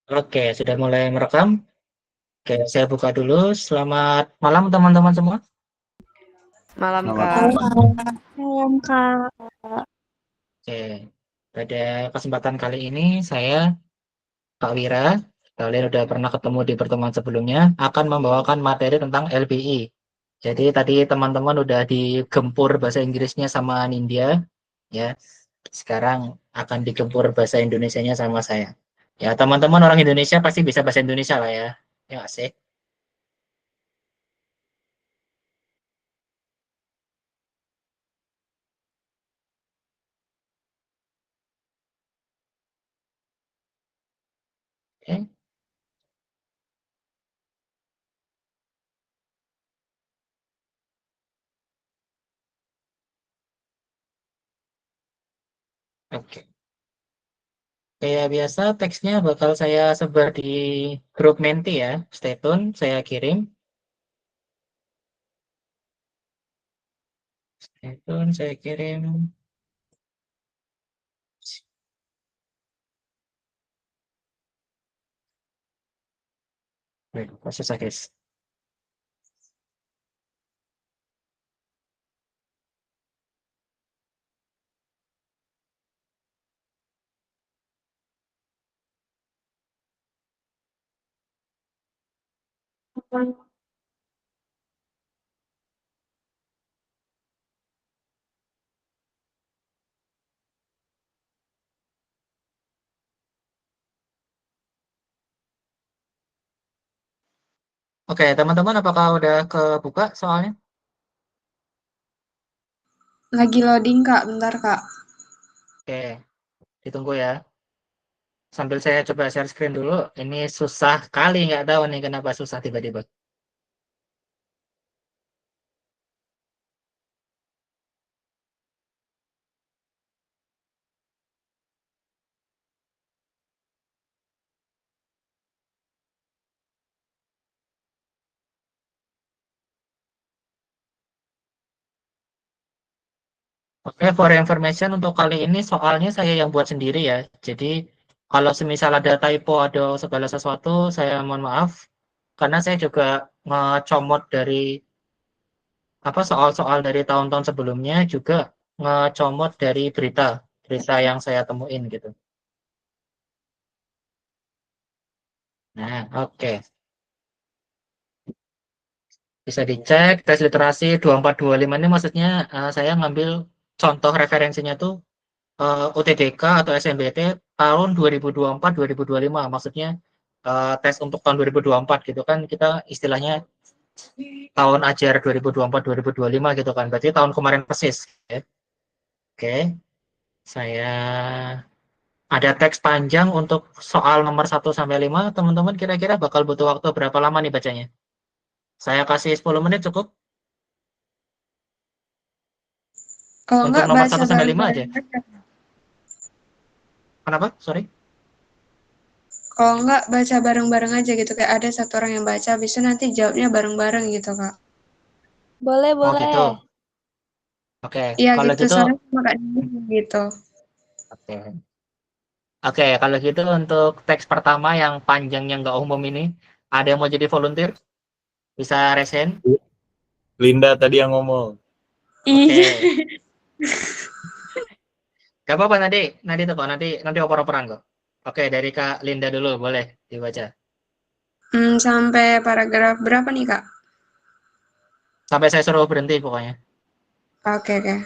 Oke, sudah mulai merekam. Oke, saya buka dulu. Selamat malam teman-teman semua. Malam, Selamat Kak. malam. Malam, Kak. Oke, pada kesempatan kali ini saya, Kak Wira, kalian udah pernah ketemu di pertemuan sebelumnya, akan membawakan materi tentang LBI. Jadi tadi teman-teman udah digempur bahasa Inggrisnya sama Nindya, ya. Sekarang akan digempur bahasa Indonesianya sama saya. Ya, teman-teman orang Indonesia pasti bisa bahasa Indonesia lah ya. Ya, asik. Oke, oke. Kayak biasa, teksnya bakal saya sebar di grup Menti ya. Stay tune, saya kirim. Stay tune, saya kirim. Wait, kok susah guys. Oke, teman-teman, apakah udah kebuka soalnya? Lagi loading, Kak. Bentar, Kak. Oke, ditunggu ya. Sambil saya coba share screen dulu. Ini susah kali, nggak tahu nih kenapa susah tiba-tiba. Oke, for information untuk kali ini soalnya saya yang buat sendiri ya. Jadi kalau semisal ada typo, ada segala sesuatu, saya mohon maaf. Karena saya juga ngecomot dari apa soal-soal dari tahun-tahun sebelumnya juga ngecomot dari berita yang saya temuin gitu. Nah, oke. Bisa dicek tes literasi 2425 ini maksudnya saya ngambil contoh referensinya tuh UTBK atau SNBT tahun 2024 2025 maksudnya tes untuk tahun 2024 gitu kan kita istilahnya tahun ajar 2024 2025 gitu kan. Berarti tahun kemarin persis ya. Oke, saya ada teks panjang untuk soal nomor 1 sampai 5. Teman-teman kira-kira bakal butuh waktu berapa lama nih bacanya? Saya kasih 10 menit cukup Kalau untuk nggak nomor baca 1 sampai 5 aja. bareng-bareng aja. Kenapa? Sorry. Kalau nggak baca bareng-bareng aja gitu. Kayak ada satu orang yang baca, bisa nanti jawabnya bareng-bareng gitu, Kak. Boleh, Oh gitu. boleh. Oke, Iya kalau gitu, gitu, soalnya sama Kak Dini gitu. oke. Oke, kalau gitu untuk teks pertama yang panjangnya nggak umum ini, ada yang mau jadi volunteer? Bisa resen? Linda tadi yang ngomong. Oke, Iya. gak apa-apa nanti tuh kok, nanti oper-operan kok. Oke, dari Kak Linda dulu, boleh dibaca. Sampai paragraf berapa nih, Kak? Sampai saya suruh berhenti pokoknya. Oke, oke.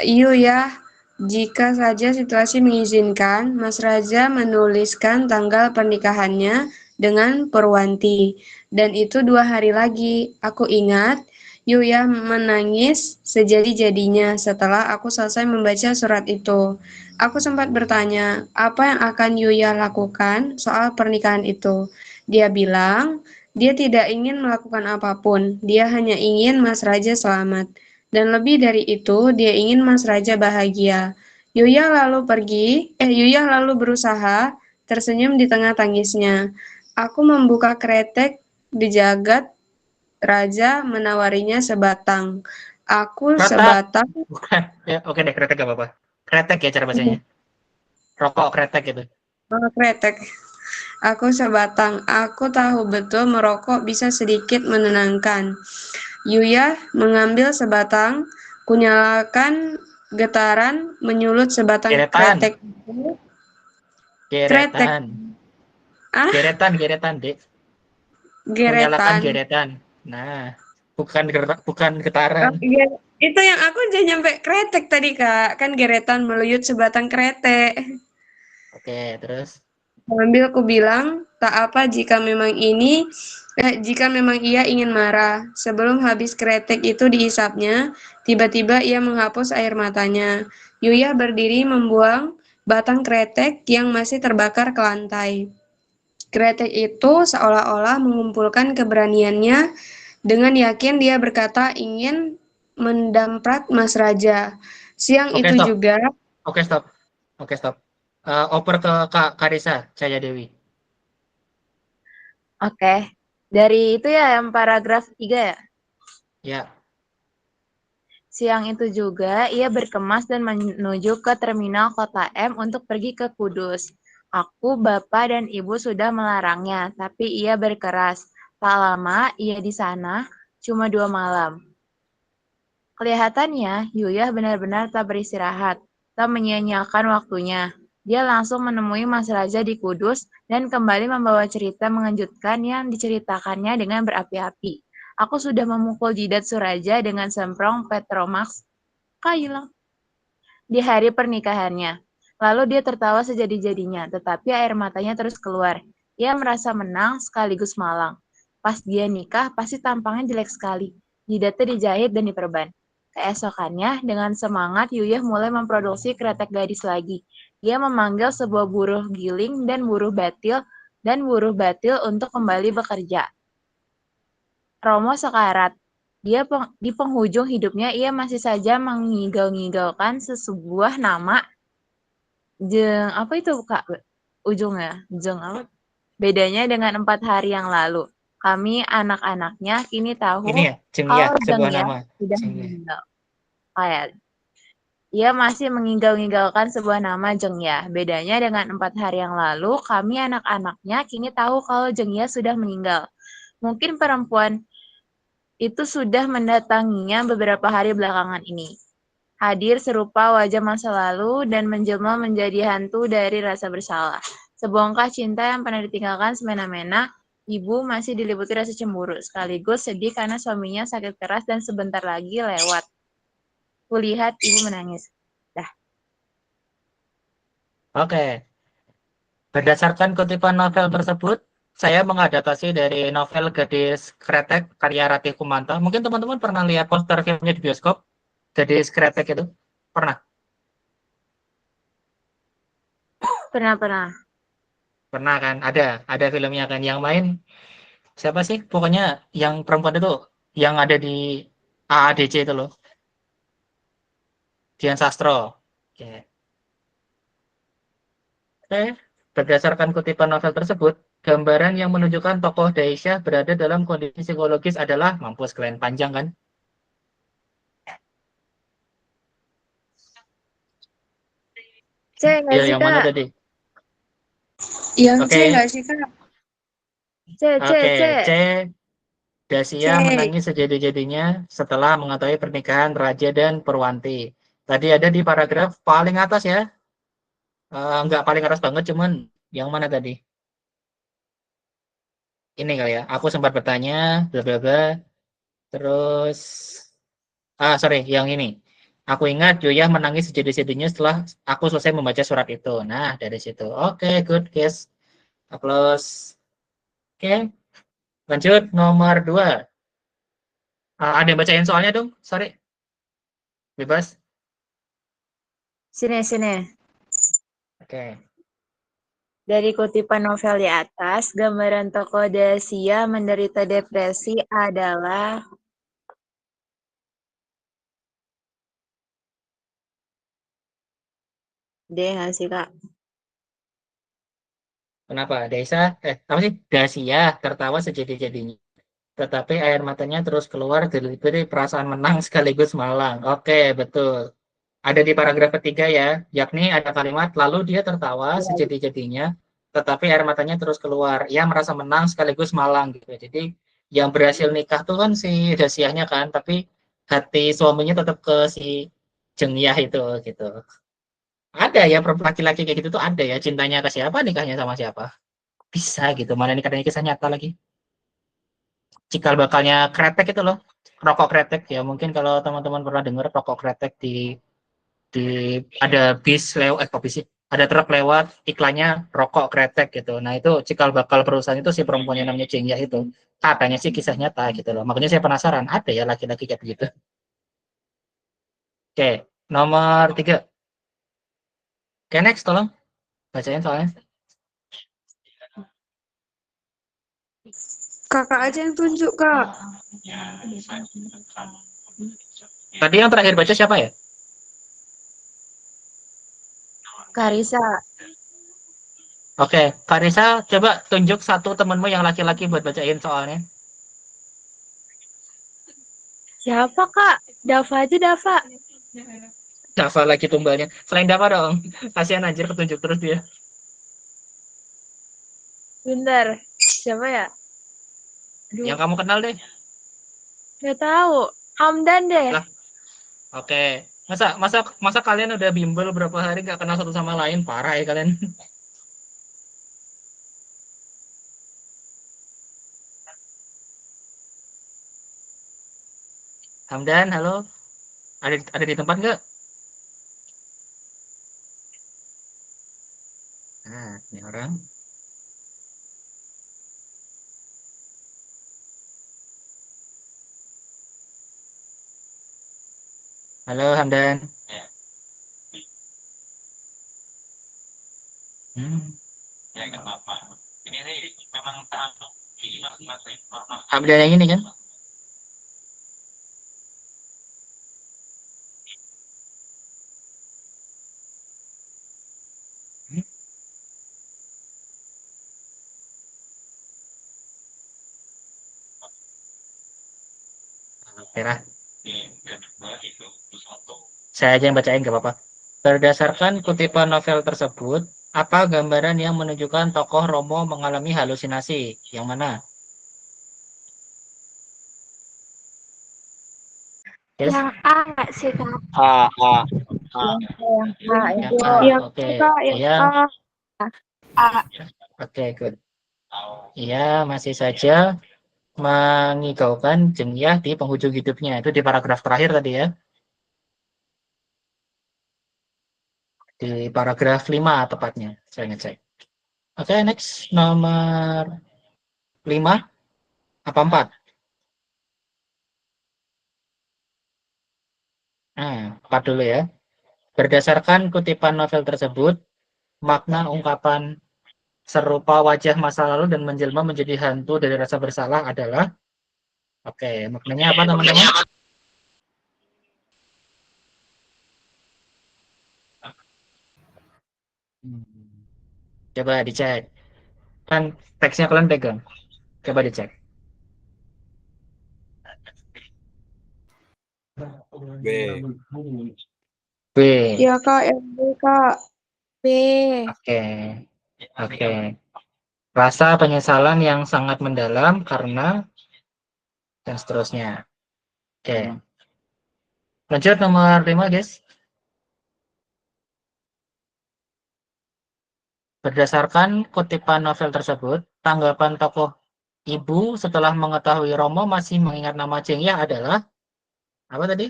Yuk ya, jika saja situasi mengizinkan, Mas Raja menuliskan tanggal pernikahannya dengan Purwanti. Dan itu 2 hari lagi. Aku ingat, Yuya menangis sejadi-jadinya setelah aku selesai membaca surat itu. Aku sempat bertanya, apa yang akan Yuya lakukan soal pernikahan itu. Dia bilang, dia tidak ingin melakukan apapun, dia hanya ingin Mas Raja selamat. Dan lebih dari itu, dia ingin Mas Raja bahagia. Yuya lalu berusaha tersenyum di tengah tangisnya. Aku membuka kretek di jagat, Raja menawarinya sebatang. Aku Kretek, sebatang, bukan. Ya, oke deh, kretek gak apa-apa. Kretek ya cara bacanya. Rokok kretek gitu. Kretek. Aku sebatang. Aku tahu betul merokok bisa sedikit menenangkan. Yuya mengambil sebatang, kunyalakan getaran, menyulut sebatang Geretan, kretek itu. Kretek. geretan, Ah, geretan, Dek. Kunyalakan geretan. geretan. Nah, bukan Oh, getaran. iya. Itu yang aku udah nyampe kretek tadi, Kak. Kan geretan meluyut sebatang kretek. Oke, terus Sambil aku bilang, tak apa jika memang ia ingin marah. Sebelum habis kretek itu dihisapnya, tiba-tiba ia menghapus air matanya. Yuya berdiri membuang batang kretek yang masih terbakar ke lantai. Kretek itu seolah-olah mengumpulkan keberaniannya. Dengan yakin dia berkata ingin mendamprat Mas Raja. Siang oke itu stop. juga, Oke stop. Oke stop. Oper ke Kak Karisa Jaya Dewi. Oke. Dari itu ya yang paragraf 3 ya. Ya. Siang itu juga ia berkemas dan menuju ke terminal Kota M untuk pergi ke Kudus. Aku, bapak, dan ibu sudah melarangnya, tapi ia berkeras. Tak lama ia di sana, cuma 2 malam. Kelihatannya, Yuyah benar-benar tak beristirahat, tak menyia-nyiakan waktunya. Dia langsung menemui Mas Raja di Kudus dan kembali membawa cerita mengejutkan yang diceritakannya dengan berapi-api. Aku sudah memukul jidat Suraja dengan semprong Petromax Kailang di hari pernikahannya. Lalu dia tertawa sejadi-jadinya, tetapi air matanya terus keluar. Ia merasa menang sekaligus malang. Pas dia nikah, pasti tampangnya jelek sekali. Jidatnya dijahit dan diperban. Keesokannya, dengan semangat, Yuyah mulai memproduksi kretek gadis lagi. Dia memanggil sebuah buruh giling dan buruh batil untuk kembali bekerja. Romo sekarat. Di penghujung hidupnya ia masih saja mengigau-ngigaukan sebuah nama jeng apa itu Kak ujungnya jeng apa bedanya dengan 4 hari yang lalu. Kami anak-anaknya kini tahu Ini ya, Cengya, kalau Jeng sebuah ya nama. sudah Cengya. meninggal. Kayak ia masih mengigau-ngigaukan sebuah nama Jeng ya. Bedanya dengan 4 hari yang lalu, kami anak-anaknya kini tahu kalau Jeng ya sudah meninggal. Mungkin perempuan itu sudah mendatanginya beberapa hari belakangan ini. Hadir serupa wajah masa lalu dan menjelma menjadi hantu dari rasa bersalah. Sebongkah cinta yang pernah ditinggalkan semena-mena, ibu masih diliputi rasa cemburu, sekaligus sedih karena suaminya sakit keras dan sebentar lagi lewat. Kulihat ibu menangis. Dah. Oke. Berdasarkan kutipan novel tersebut, saya mengadaptasi dari novel Gadis Kretek karya Ratih Kumanta. Mungkin teman-teman pernah lihat poster filmnya di bioskop, Gadis Kretek itu? Pernah? Pernah. Pernah kan? Ada filmnya kan. Yang main siapa sih? Pokoknya yang perempuan itu, yang ada di AADC itu loh, Dian Sastro. Oke. Oke. Berdasarkan kutipan novel tersebut, gambaran yang menunjukkan tokoh Daisha berada dalam kondisi psikologis adalah mampus kalian panjang kan? C nggak Ya, sih yang mana Kak? tadi? yang C Oke, nggak sih, Kak? oke. C. C. C. Dasia menangis sejadi-jadinya setelah mengetahui pernikahan Raja dan Perwanti. Tadi ada di paragraf paling atas ya. Nggak paling atas banget, cuman yang mana tadi? Ini kali ya. Aku sempat bertanya, bla bla bla. Terus, sorry, yang ini. Aku ingat Joyah menangis sejadi-jadinya setelah aku selesai membaca surat itu. Nah, dari situ. Oke, good guys. Applause. Oke, lanjut nomor 2. Ada yang bacain soalnya dong? Sorry, bebas. Sini. Oke. Dari kutipan novel di atas, gambaran tokoh Dasia menderita depresi adalah D nggak sih Kak? Kenapa? Apa sih? Dasia tertawa sejadi-jadinya. Tetapi air matanya terus keluar dari perasaan menang sekaligus malang. Oke, betul. Ada di paragraf ketiga ya, yakni ada kalimat lalu dia tertawa Iya. sejadi-jadinya tetapi air matanya terus keluar. Ia merasa menang sekaligus malang gitu. Jadi yang berhasil nikah tuh kan si Dasiahnya kan, tapi hati suaminya tetap ke si Jengyah itu gitu. Ada ya laki-laki kayak gitu tuh ada ya, cintanya ke siapa nikahnya sama siapa. Bisa gitu. Mana ini katanya kisah nyata lagi. Cikal bakalnya kretek itu loh. Rokok kretek ya, mungkin kalau teman-teman pernah dengar rokok kretek di ada bis lewat kok bis sih? Ada truk lewat iklannya rokok kretek gitu. Nah itu cikal bakal perusahaan itu si perempuan yang namanya Ceng Yah itu katanya sih kisah nyata gitu loh. Makanya saya penasaran ada ya laki-laki kayak begitu. Oke, nomor 3. Oke, next tolong bacain soalnya. Kakak aja yang tunjuk, Kak. Tadi yang terakhir baca siapa ya? Karisa. Oke, Karisa coba tunjuk satu temenmu yang laki-laki buat bacain soalnya. Siapa, Kak? Dava aja, Dava. Dava lagi tumbalnya. Selain Dava dong. Kasihan anjir petunjuk terus dia. Bentar. Siapa ya? Aduh, Yang kamu kenal deh. nggak tahu. Hamdan deh. Lah, oke. Masa masa masa kalian udah bimbel berapa hari nggak kenal satu sama lain? Parah ya kalian. Hamdan, halo. Ada di tempat nggak? Nah, ini orang. Halo Hamdan. Hmm. Hamdan yang ini kan? Oke lah. Saya aja yang bacain nggak apa-apa. Berdasarkan kutipan novel tersebut, apa gambaran yang menunjukkan tokoh Romo mengalami halusinasi? Yang mana? Yes? Yang A nggak sih, Kak? A, A. Yang A Yang itu. A. Yang Oke. Kak, yang Iya. A. Oke, good. Iya, masih saja mengigaukan Jengyah di penghujung hidupnya. Itu di paragraf terakhir tadi ya. Di paragraf 5 tepatnya. Saya ngecek. Oke, next. Nomor 5 apa 4? 4 dulu ya. Berdasarkan kutipan novel tersebut, makna ungkapan serupa wajah masa lalu dan menjelma menjadi hantu dari rasa bersalah adalah, oke, maknanya apa teman-teman? Coba dicek. Kan teksnya kalian pegang. Coba dicek. B. B. Iya, Kak, yang B, Kak. B. Oke. Oke. Rasa penyesalan yang sangat mendalam karena dan seterusnya. Oke. Lanjut nomor 5, guys. Berdasarkan kutipan novel tersebut, tanggapan tokoh ibu setelah mengetahui Romo masih mengingat nama Jengyah adalah apa tadi?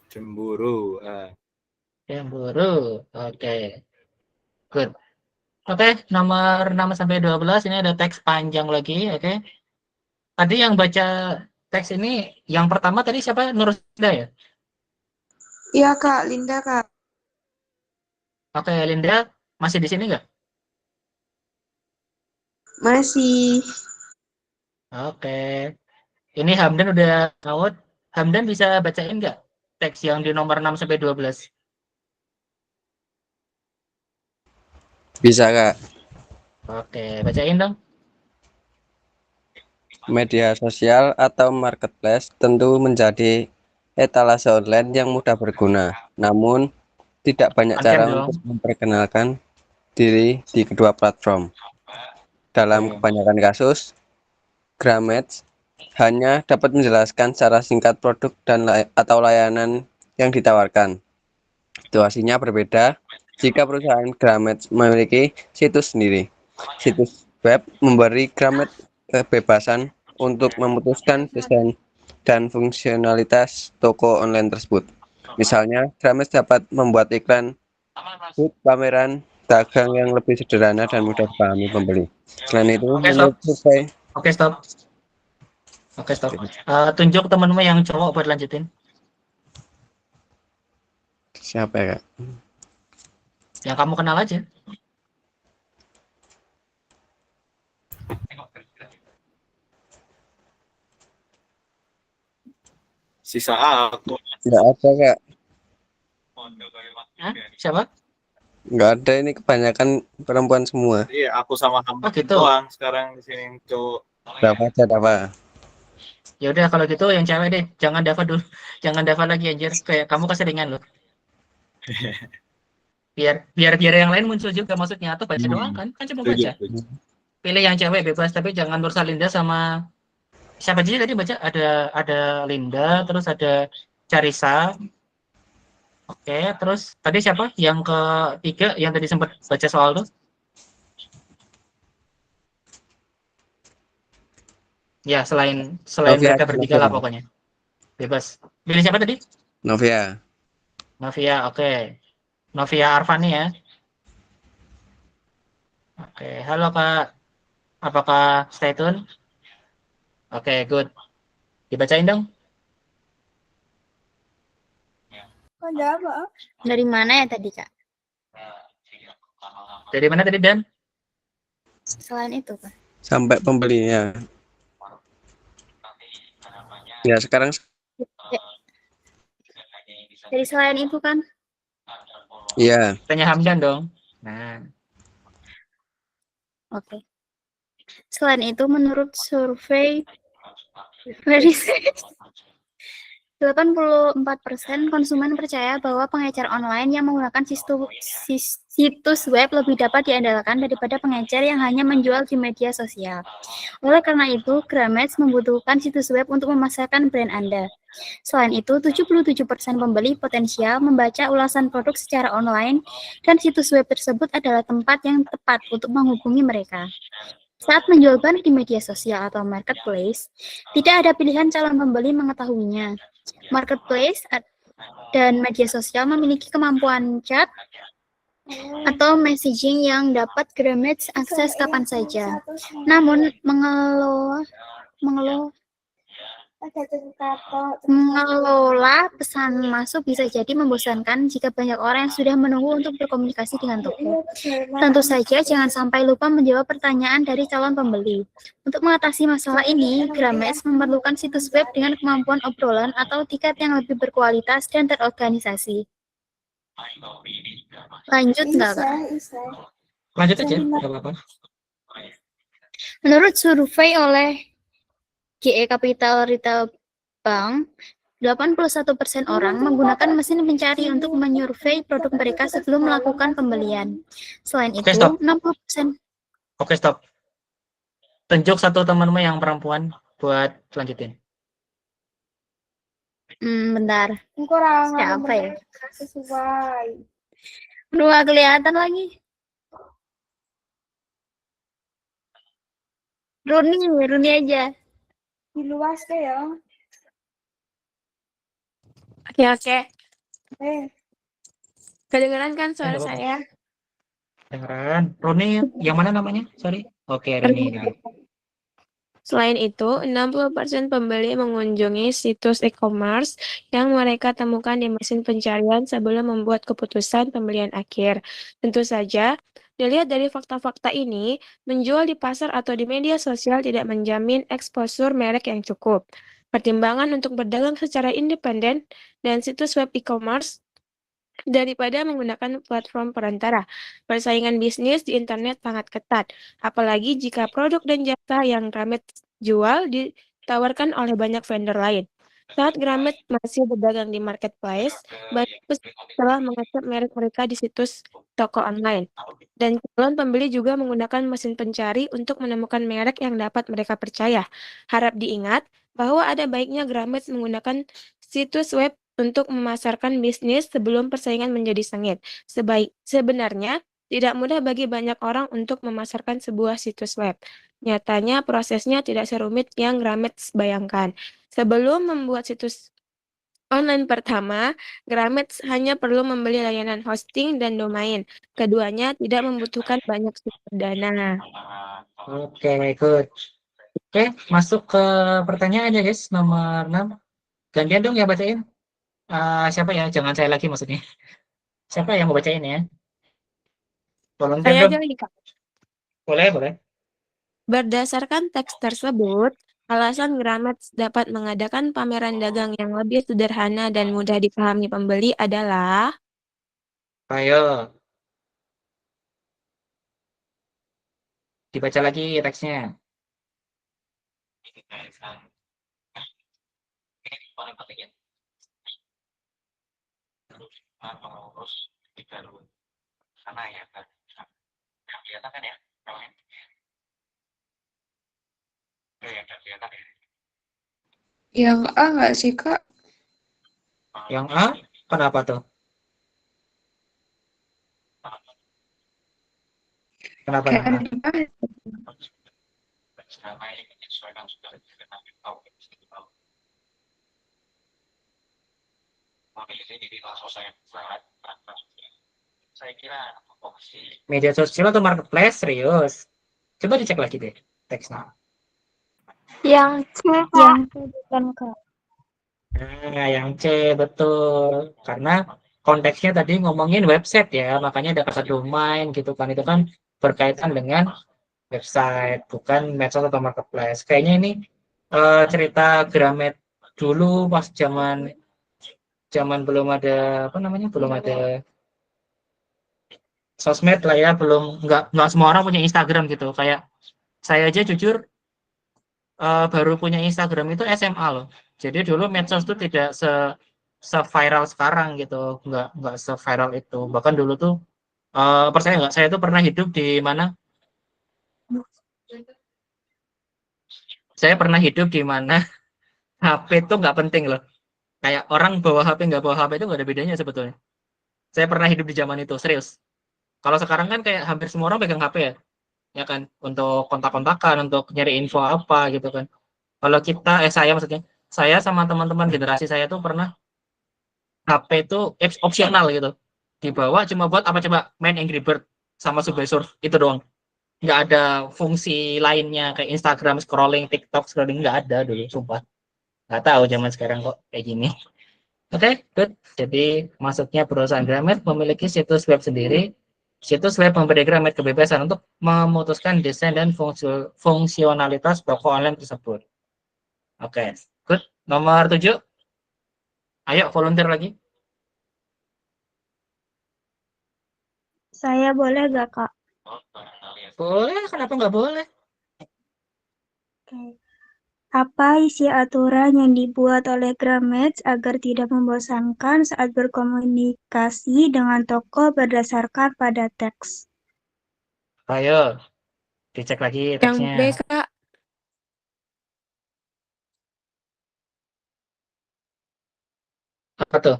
Cemburu. Cemburu. Oke. Good. Oke, nomor 6 sampai 12 ini ada teks panjang lagi, oke. Tadi yang baca teks ini yang pertama tadi siapa? Nurusda ya? Iya, Kak, Linda, Kak. Oke, Linda masih di sini nggak? Masih. Oke. Ini Hamdan udah out. Hamdan bisa bacain nggak teks yang di nomor 6 sampai 12? Bisa, Kak. Oke, bacain dong. Media sosial atau marketplace tentu menjadi etalase online yang mudah berguna. Namun, Tidak banyak Confirm cara dong. untuk memperkenalkan diri di kedua platform. Dalam Oke. kebanyakan kasus, Gramet hanya dapat menjelaskan secara singkat produk dan atau layanan yang ditawarkan. Situasinya berbeda jika perusahaan Gramet memiliki situs sendiri. Situs web memberi Gramet kebebasan untuk memutuskan desain dan fungsionalitas toko online tersebut. Misalnya, Gramet dapat membuat iklan, booth pameran, dagang yang lebih sederhana dan mudah dipahami pembeli. Selain itu, Oke, menurut survei, Oke, stop. Tunjuk temenmu yang cowok buat lanjutin. siapa ya, Kak? Yang kamu kenal aja. Sisa aku. Nggak ada, Kak. Hah? Siapa? Nggak ada, ini kebanyakan perempuan semua. Iya, aku sama Oh, Hamdan gitu. doang sekarang di sini cowok. Berapa aja, apa? Ya udah kalau gitu yang cewek deh, jangan Dava dulu. Jangan Dava lagi anjir, kayak kamu keseringan loh. Biar yang lain muncul juga maksudnya, atau baca doang kan? Kan cuma baca. Setuju. Pilih yang cewek bebas, tapi jangan Nursalinda sama siapa aja tadi baca, ada Linda, terus ada Carissa. Oke, terus tadi siapa? Yang ketiga yang tadi sempat baca soal tuh? Ya, selain Novia, mereka bertiga lah Novia. pokoknya. Bebas. Pilih siapa tadi? Novia. Novia, oke. Novia Arfani ya. Oke, halo Kak. Apakah stay tune? Oke, good. Dibacain dong. Dari mana ya tadi, Kak? Dari mana tadi, Dan? Selain itu, Kak. Sampai pembelinya. Ya, sekarang Dari selain itu kan? iya. Tanya Hamdan dong. Nah, Oke. Selain itu, menurut survei Research, 84% konsumen percaya bahwa pengecer online yang menggunakan situs web lebih dapat diandalkan daripada pengecer yang hanya menjual di media sosial. Oleh karena itu, Gramet membutuhkan situs web untuk memasarkan brand Anda. Selain itu, 77% pembeli potensial membaca ulasan produk secara online dan situs web tersebut adalah tempat yang tepat untuk menghubungi mereka. Saat menjual barang di media sosial atau marketplace, tidak ada pilihan calon pembeli mengetahuinya. Marketplace dan media sosial memiliki kemampuan chat atau messaging yang dapat Gramet akses kapan saja. Namun, mengelola pesan masuk bisa jadi membosankan jika banyak orang yang sudah menunggu untuk berkomunikasi dengan toko. Tentu saja jangan sampai lupa menjawab pertanyaan dari calon pembeli. Untuk mengatasi masalah ini, Gramet memerlukan situs web dengan kemampuan obrolan atau tiket yang lebih berkualitas dan terorganisasi. Lanjut nggak, Kak? lanjut aja, nggak apa-apa. Menurut survei oleh GE Capital Retail Bank, 81% orang menggunakan mesin pencari untuk menyurvei produk mereka sebelum melakukan pembelian. Selain Oke, itu, stop. 60%. Oke, stop. Tunjuk satu temanmu yang perempuan buat lanjutin. Bentar. Siapa ya? Aduh, nggak kelihatan lagi. Runi aja. Luas deh ya. Oke. Kedengeran kan suara Nggak apa-apa. saya? Dengeran. Roni, yang mana namanya? Sorry. Oke, Roni. Selain itu, 60% pembeli mengunjungi situs e-commerce yang mereka temukan di mesin pencarian sebelum membuat keputusan pembelian akhir. Tentu saja, dilihat dari fakta-fakta ini, menjual di pasar atau di media sosial tidak menjamin eksposur merek yang cukup. Pertimbangan untuk berdagang secara independen dan situs web e-commerce daripada menggunakan platform perantara. Persaingan bisnis di internet sangat ketat, apalagi jika produk dan jasa yang Gramet jual ditawarkan oleh banyak vendor lain. Saat Gramet masih berdagang di marketplace, banyak peserta telah mengecap merek mereka di situs toko online. Dan calon pembeli juga menggunakan mesin pencari untuk menemukan merek yang dapat mereka percaya. Harap diingat bahwa ada baiknya Gramet menggunakan situs web untuk memasarkan bisnis sebelum persaingan menjadi sengit. Sebenarnya, tidak mudah bagi banyak orang untuk memasarkan sebuah situs web. Nyatanya, prosesnya tidak serumit yang Gramet bayangkan. Sebelum membuat situs online pertama, Gramet hanya perlu membeli layanan hosting dan domain. Keduanya tidak membutuhkan banyak sumber dana. Oke, good. Oke, masuk ke pertanyaannya guys, nomor 6. Gantian dong ya bacain. Siapa ya? Jangan saya lagi maksudnya. Siapa yang mau bacain ya? Volunteer Saya dong. aja lagi, Kak. Boleh, boleh. Berdasarkan teks tersebut, alasan Gramet dapat mengadakan pameran dagang yang lebih sederhana dan mudah dipahami pembeli adalah Ayo, dibaca lagi teksnya. Yang A nggak sih, Kak? Yang A, kenapa tuh? Kenapa yang A? Kayak dibahas. Media sosial atau marketplace? Serius. Coba dicek lagi deh teksnya. Yang C, yang C bukan Kak. Nah, yang C betul. Karena konteksnya tadi ngomongin website ya, makanya ada kata domain gitu kan. Itu kan berkaitan dengan website, bukan medsos atau marketplace. Kayaknya ini cerita Gramet dulu pas zaman belum ada apa namanya, belum ada sosmed lah ya, belum nggak semua orang punya Instagram gitu. Kayak saya aja jujur baru punya Instagram itu SMA loh. Jadi dulu medsos tuh tidak se-viral sekarang gitu, nggak se-viral itu. Bahkan dulu tuh percaya nggak, saya tuh pernah hidup di mana? Saya pernah hidup di mana HP tuh nggak penting loh. Kayak orang bawa HP nggak bawa HP itu nggak ada bedanya sebetulnya. Saya pernah hidup di zaman itu, serius. Kalau sekarang kan kayak hampir semua orang pegang HP ya kan, untuk kontak-kontakan, untuk nyari info apa gitu kan. Kalau kita, saya maksudnya, saya sama teman-teman generasi saya tuh pernah HP itu opsional gitu. Dibawa cuma buat apa coba, main Angry Bird sama Subway Surf, itu doang. Nggak ada fungsi lainnya kayak Instagram scrolling, TikTok scrolling, nggak ada dulu, sumpah. Nggak tahu zaman sekarang kok kayak gini. Oke, good. Jadi maksudnya perusahaan Gramet memiliki situs web sendiri. Situs web memberi Gramet kebebasan untuk memutuskan desain dan fungsionalitas toko online tersebut. Oke, good. Nomor 7. Ayo volunteer lagi. Saya boleh gak Kak? Boleh, kenapa nggak boleh? Oke. Apa isi aturan yang dibuat oleh Gramet agar tidak membosankan saat berkomunikasi dengan toko berdasarkan pada teks? Ayo, dicek lagi yang teksnya. B, Kak. Apa tuh?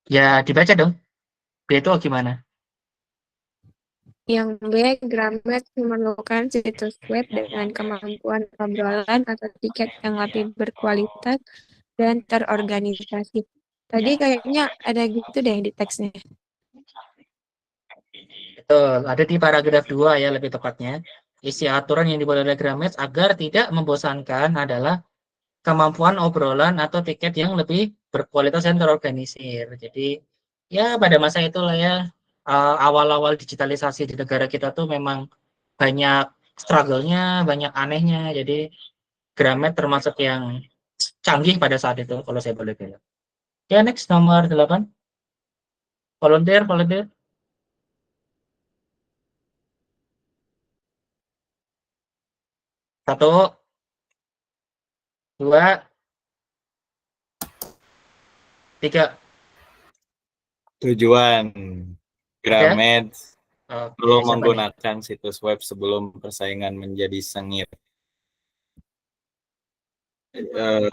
Ya, dibaca dong. B itu gimana? Yang B, Gramet memerlukan situs web dengan kemampuan obrolan atau tiket yang lebih berkualitas dan terorganisasi. Tadi kayaknya ada gitu deh di teksnya. Betul, ada di paragraf 2 ya lebih tepatnya. Isi aturan yang dibuat oleh Gramet agar tidak membosankan adalah kemampuan obrolan atau tiket yang lebih berkualitas dan terorganisir. Jadi ya pada masa itulah ya, awal-awal digitalisasi di negara kita tuh memang banyak struggle-nya, banyak anehnya. Jadi Gramet termasuk yang canggih pada saat itu kalau saya boleh bilang. Ya, next nomor 8. Volunteer. 1, 2, 3. Tujuan Ada? Gramet Oke, perlu siapa nih? menggunakan situs web sebelum persaingan menjadi sengit.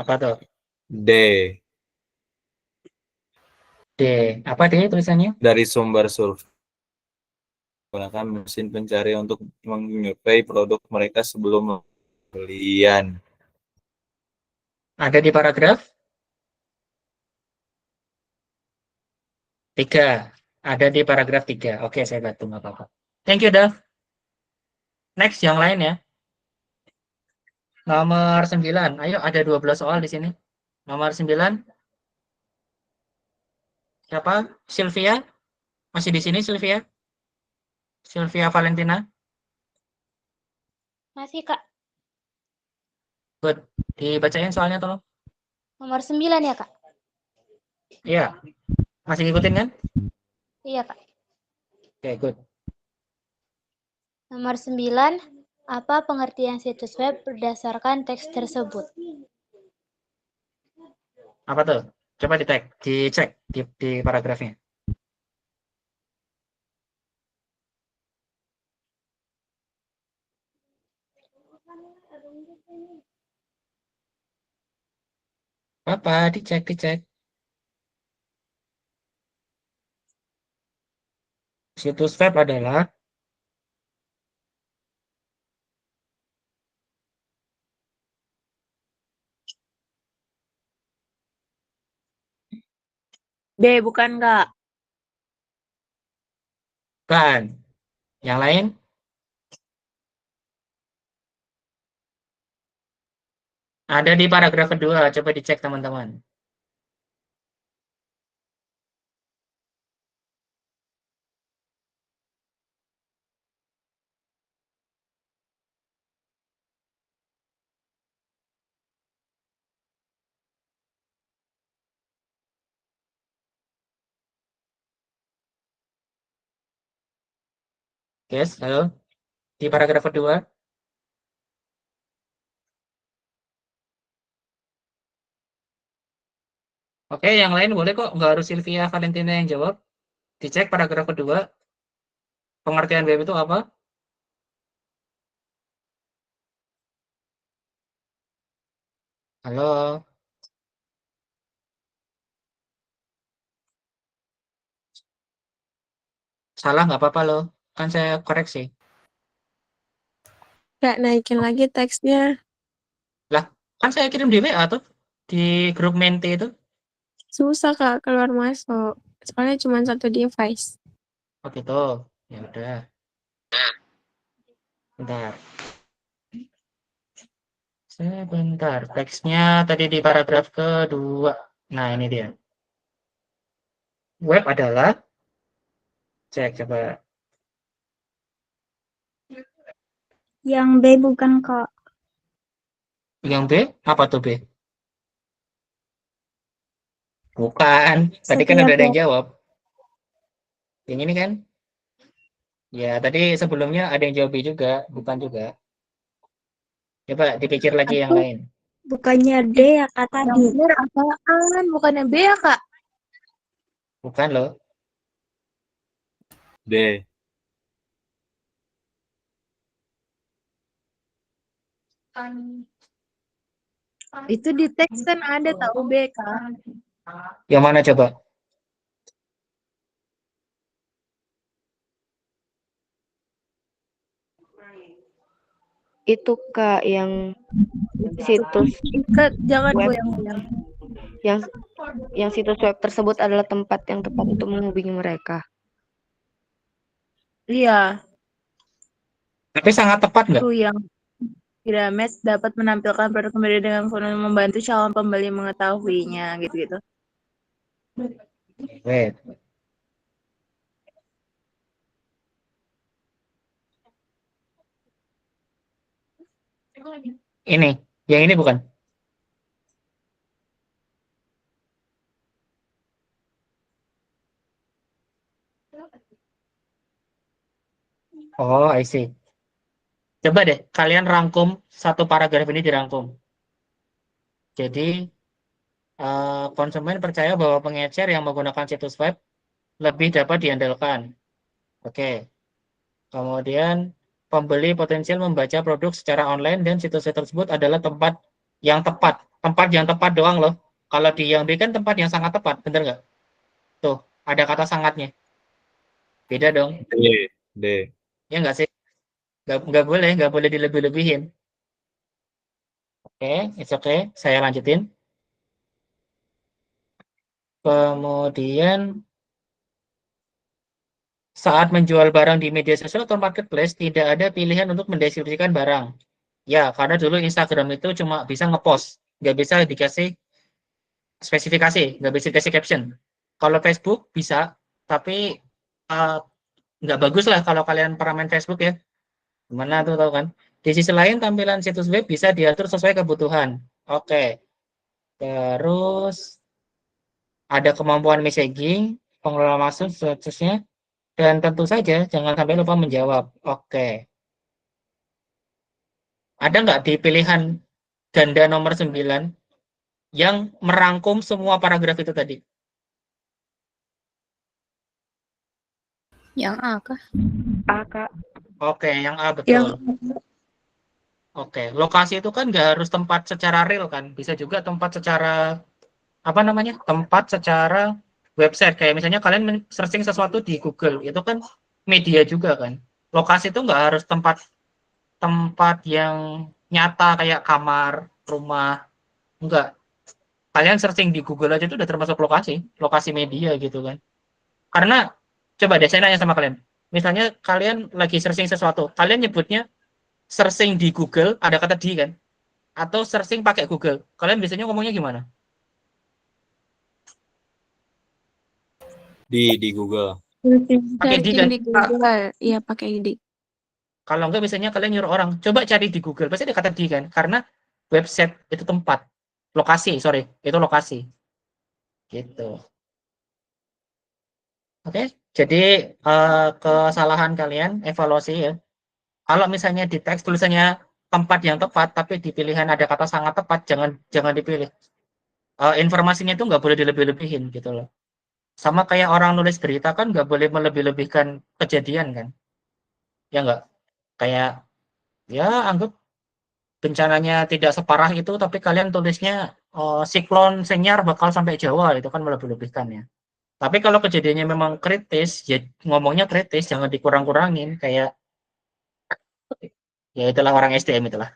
Apa tuh? D. D. Apa D tulisannya? Dari sumber survei gunakan mesin pencari untuk menyuplai produk mereka sebelum pembelian. Ada di paragraf 3. Ada di paragraf 3. Oke, saya bantu, nggak apa-apa. Thank you, Dav. Next, yang lain ya. Nomor 9. Ayo, ada 12 soal di sini. Nomor 9. Siapa? Sylvia? Masih di sini, Sylvia? Sylvia Valentina? Masih, Kak. Good. Dibacain soalnya, tolong. Nomor 9 ya, Kak? Iya. Masih ngikutin kan? Iya, Kak. Oke, good. Nomor 9, apa pengertian situs web berdasarkan teks tersebut? Apa tuh? Coba dicek di paragrafnya. Apa? Dicek. Situs web adalah B, bukan Kak. kan. Yang lain? Ada di paragraf kedua. Coba dicek, teman-teman. Yes, halo. Di paragraf kedua. Oke, yang lain boleh kok. Nggak harus Sylvia Valentina yang jawab. Dicek paragraf kedua. Pengertian web itu apa? Halo. Salah nggak apa-apa loh. Kan saya koreksi. Kak, naikin lagi teksnya. Lah, kan saya kirim di WA tuh. Di grup Menti itu. Susah, Kak, keluar masuk. Soalnya cuma satu device. Oh gitu. Ya udah. Bentar. Sebentar. Teksnya tadi di paragraf kedua. Nah, ini dia. Web adalah, cek coba. Yang B bukan Kak. Yang B, apa tuh B? Bukan. Tadi kan Setiap udah ada yang web. jawab. Yang ini kan? Ya, tadi sebelumnya ada yang jawab B juga. Bukan juga. Coba dipikir lagi yang Atau lain. bukannya D ya Kak Yang tadi. benar apaan? Bukannya B ya, Kak? Bukan loh. D. Itu di teks kan ada tahu B, Kak. Yang mana coba? Itu Kak yang situs Kak, jangan web goyang-goyang. yang situs web tersebut adalah tempat yang tepat untuk menghubungi mereka. Iya, Tapi sangat tepat nggak? tuh yang Gramet dapat menampilkan produk pembeli dengan volume membantu calon pembeli mengetahuinya, gitu-gitu. Wait. Ini. Yang ini bukan? Oh, I see. Coba deh, kalian rangkum satu paragraf ini dirangkum. Jadi, konsumen percaya bahwa pengecer yang menggunakan situs web lebih dapat diandalkan. Oke. Kemudian, pembeli potensial membaca produk secara online dan situs tersebut adalah tempat yang tepat. Tempat yang tepat doang loh. Kalau di yang B kan tempat yang sangat tepat, bener nggak? Tuh, ada kata sangatnya. Beda dong. D. Ya nggak sih? Nggak boleh dilebih-lebihin. Oke, it's okay. Saya lanjutin. Kemudian, saat menjual barang di media sosial atau marketplace, tidak ada pilihan untuk mendeskripsikan barang. Ya, karena dulu Instagram itu cuma bisa ngepost, nggak bisa dikasih spesifikasi, nggak bisa dikasih caption. Kalau Facebook bisa, tapi uh, nggak bagus lah kalau kalian pernah main Facebook ya. Gimana tuh tahu kan? Di sisi lain, tampilan situs web bisa diatur sesuai kebutuhan. Oke. Terus ada kemampuan messaging, pengelola masuk, seterusnya. Dan tentu saja jangan sampai lupa menjawab. Oke. Ada nggak di pilihan ganda nomor 9 yang merangkum semua paragraf itu tadi? Yang A kah? A, Kak. Oke, yang A Yang betul. Oke, lokasi itu kan nggak harus tempat secara real kan, bisa juga tempat secara apa namanya? Tempat secara website. Kayak misalnya kalian searching sesuatu di Google, itu kan media juga kan. Lokasi itu nggak harus tempat tempat yang nyata kayak kamar, rumah, enggak. Kalian searching di Google aja itu udah termasuk lokasi, lokasi media gitu kan. Karena coba deh saya nanya sama kalian. Misalnya kalian lagi searching sesuatu, kalian nyebutnya searching di Google ada kata di kan? Atau searching pakai Google. Kalian biasanya ngomongnya gimana? Di Google. Pakai di Searching kan? di Google. Iya, pakai di. Kalau enggak biasanya kalian nyuruh orang, coba cari di Google. Pasti ada kata di kan? Karena website itu tempat. Lokasi, sorry. Itu lokasi. Gitu. Oke, jadi kesalahan kalian evaluasi ya. Kalau misalnya di teks tulisannya tempat yang tepat, tapi di pilihan ada kata sangat tepat, jangan dipilih. Informasinya itu nggak boleh dilebih-lebihin gitu loh. Sama kayak orang nulis berita kan nggak boleh melebih-lebihkan kejadian kan, ya nggak? Kayak ya anggap bencananya tidak separah itu, tapi kalian tulisnya siklon senyar bakal sampai Jawa, itu kan melebih-lebihkan ya. Tapi kalau kejadiannya memang kritis, ya ngomongnya kritis, jangan dikurang-kurangin. Kayak ya itulah orang SDM itulah.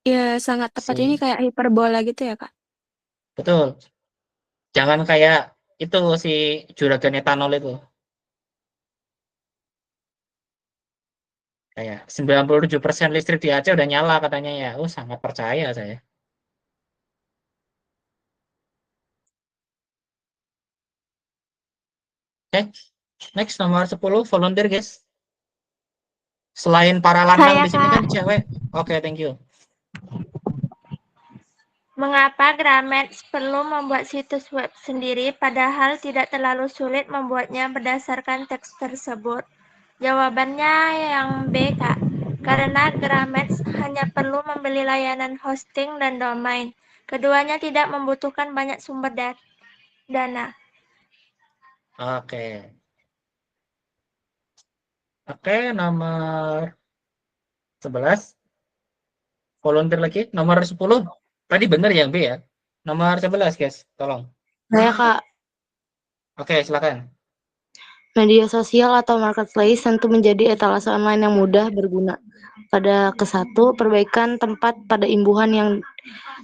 Ya, sangat tepat ini Si, kayak hiperbola gitu ya, Kak? betul. Jangan kayak itu si juragan etanol itu. Kayak 97% listrik di Aceh udah nyala katanya ya. Oh, sangat percaya saya. Oke, next nomor 10 volunteer guys. Selain para lanang Saya, di sini kan Kak. cewek. Oke, thank you. Mengapa Gramedia perlu membuat situs web sendiri padahal tidak terlalu sulit membuatnya berdasarkan teks tersebut? Jawabannya yang B, Kak. Karena Gramedia hanya perlu membeli layanan hosting dan domain. Keduanya tidak membutuhkan banyak sumber dana. Oke. Oke, nomor 11. Volunteer lagi. Nomor 10. Tadi benar yang B ya. Nomor 11 guys, tolong. Saya, Kak. Oke, silakan. Media sosial atau marketplace tentu menjadi etalase online yang mudah berguna. Pada ke-1, perbaikan tempat pada imbuhan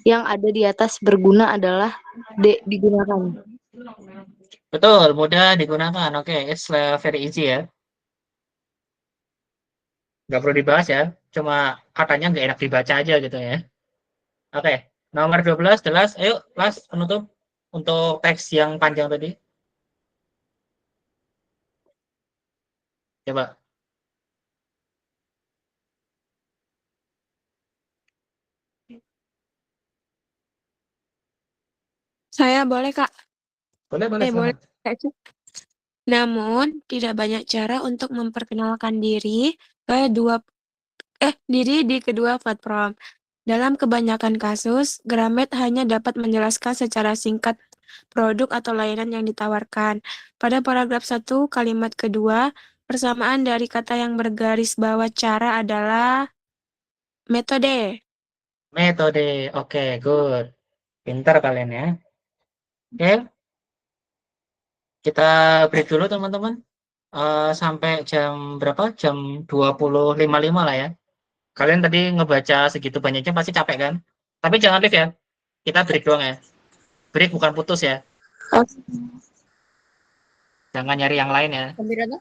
yang ada di atas berguna adalah D, digunakan. Betul, mudah digunakan. Oke, it's very easy ya. Nggak perlu dibahas ya. Cuma katanya nggak enak dibaca aja gitu ya. Oke, nomor 12 jelas. Ayo, Las, penutup untuk teks yang panjang tadi. Coba. Saya boleh, Kak? Boleh, boleh, Boleh. silakan. Namun, tidak banyak cara untuk memperkenalkan diri diri di kedua platform. Dalam kebanyakan kasus, Gramet hanya dapat menjelaskan secara singkat produk atau layanan yang ditawarkan. Pada paragraf 1 kalimat kedua, persamaan dari kata yang bergaris bawah cara adalah metode. Metode. Oke, good. Pintar kalian ya. Oke, kita break dulu teman-teman. Sampai jam berapa? Jam 20.55 lah ya. Kalian tadi ngebaca segitu banyaknya pasti capek kan? Tapi jangan live ya. Kita break doang ya. Break bukan putus ya. Jangan nyari yang lain ya.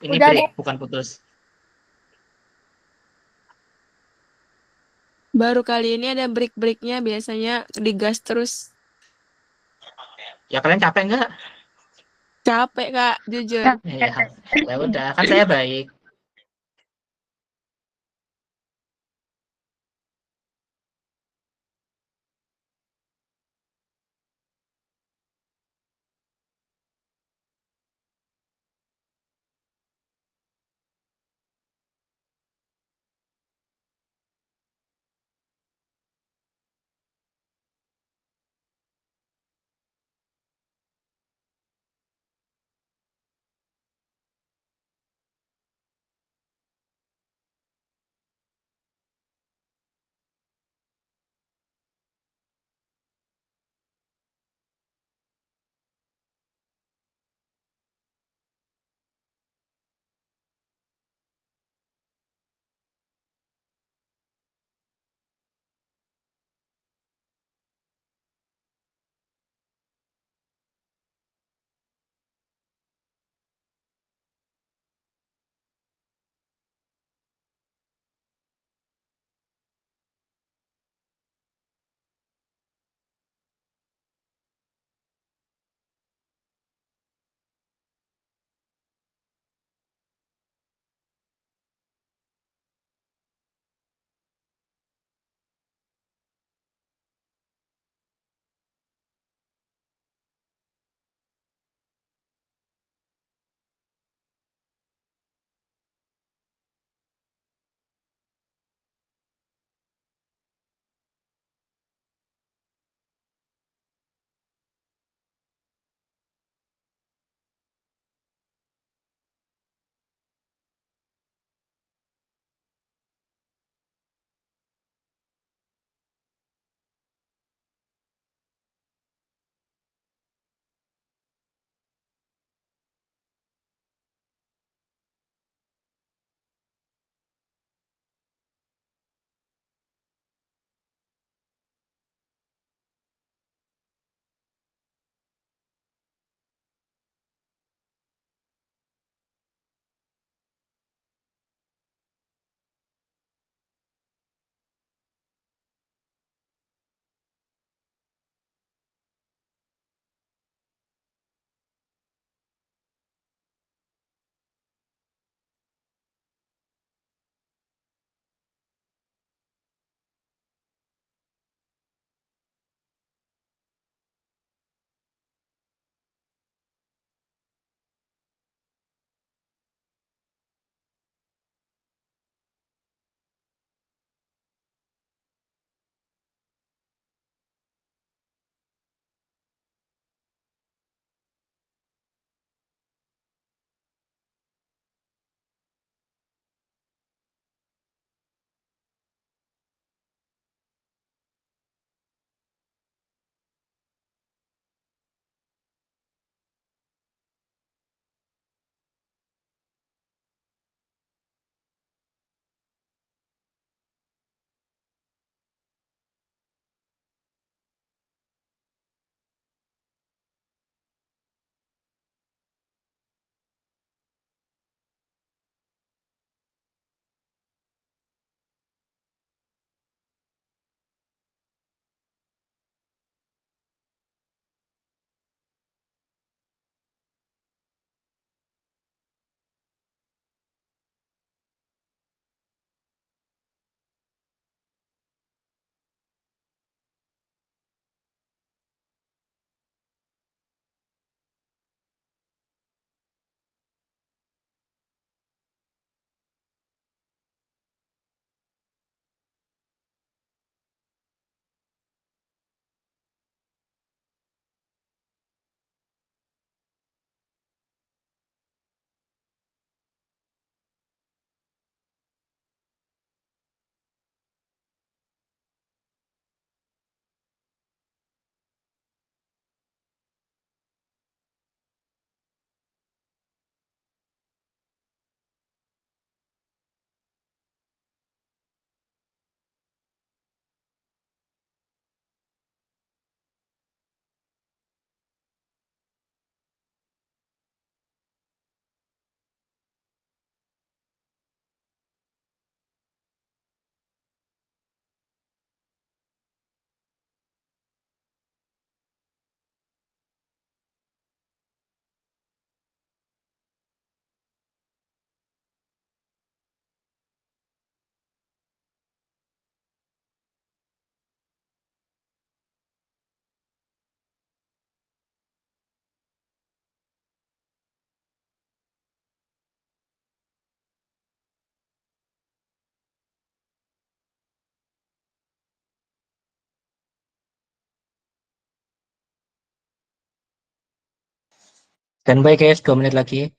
Ini Udah break deh. bukan putus. Baru kali ini ada break-breaknya, biasanya digas terus. Ya kalian capek nggak? Capek, Kak, jujur. Ya udah, kan saya baik. Standby guys, 2 menit lagi.